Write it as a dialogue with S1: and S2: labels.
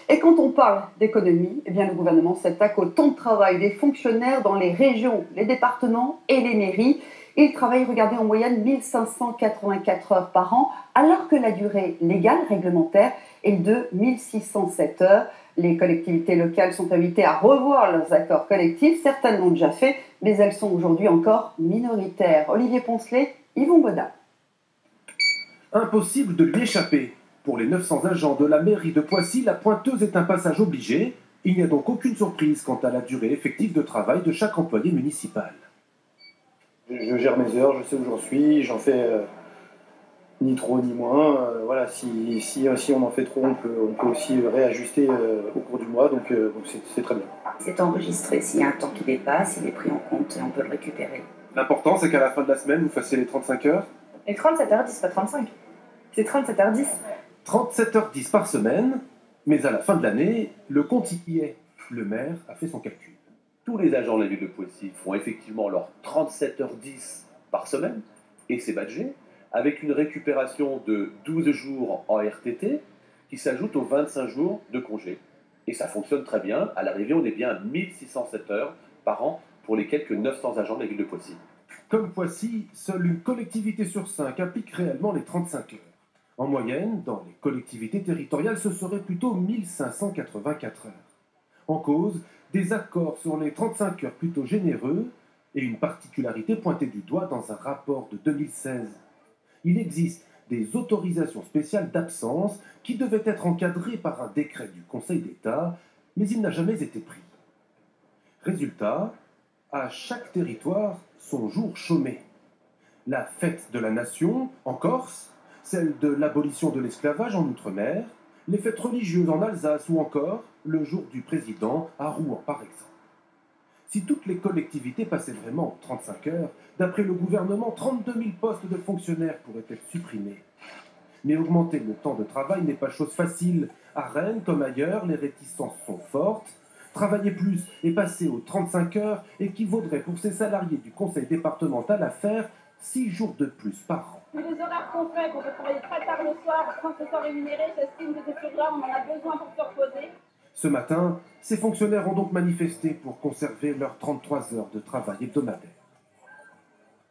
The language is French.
S1: Et quand on parle d'économie, eh bien, le gouvernement s'attaque au temps de travail des fonctionnaires dans les régions, les départements et les mairies. Ils travaillent, regardez, en moyenne 1584 heures par an, alors que la durée légale, réglementaire, est de 1607 heures. Les collectivités locales sont invitées à revoir leurs accords collectifs. Certaines l'ont déjà fait, mais elles sont aujourd'hui encore minoritaires. Olivier Poncelet, Yvon Bodin.
S2: Impossible de lui échapper. Pour les 900 agents de la mairie de Poissy, la pointeuse est un passage obligé. Il n'y a donc aucune surprise quant à la durée effective de travail de chaque employé municipal.
S3: Je gère mes heures, je sais où j'en suis, j'en fais ni trop ni moins. Voilà, si on en fait trop, on peut aussi réajuster au cours du mois, donc c'est très bien.
S4: C'est enregistré, s'il y a un temps qui dépasse, il est pris en compte et on peut le récupérer.
S2: L'important, c'est qu'à la fin de la semaine, vous fassiez les 35 heures.
S5: Et 37h10, pas 35. C'est 37h10.
S2: 37h10 par semaine, mais à la fin de l'année, le compte y est. Le maire a fait son calcul.
S6: Tous les agents de la ville de Poissy font effectivement leurs 37h10 par semaine, et c'est badgé, avec une récupération de 12 jours en RTT, qui s'ajoute aux 25 jours de congé. Et ça fonctionne très bien. À l'arrivée, on est bien à 1607 heures par an pour les quelques 900 agents de la ville de Poissy.
S2: Comme Poissy, seule une collectivité sur 5 applique réellement les 35 heures. En moyenne, dans les collectivités territoriales, ce serait plutôt 1584 heures. En cause, des accords sur les 35 heures plutôt généreux et une particularité pointée du doigt dans un rapport de 2016. Il existe des autorisations spéciales d'absence qui devaient être encadrées par un décret du Conseil d'État, mais il n'a jamais été pris. Résultat, à chaque territoire, son jour chômé. La fête de la nation en Corse, celle de l'abolition de l'esclavage en Outre-mer, les fêtes religieuses en Alsace ou encore le jour du président à Rouen par exemple. Si toutes les collectivités passaient vraiment 35 heures, d'après le gouvernement, 32 000 postes de fonctionnaires pourraient être supprimés. Mais augmenter le temps de travail n'est pas chose facile. À Rennes, comme ailleurs, les réticences sont fortes. Travailler plus et passer aux 35 heures équivaudrait pour ces salariés du conseil départemental à faire 6 jours de plus par an.
S7: Les horaires qu'on fait, qu'on peut travailler très tard le soir, quand ce soit rémunéré, j'estime que c'est plus grave, on en a besoin pour se reposer.
S2: Ce matin, ces fonctionnaires ont donc manifesté pour conserver leurs 33 heures de travail hebdomadaire.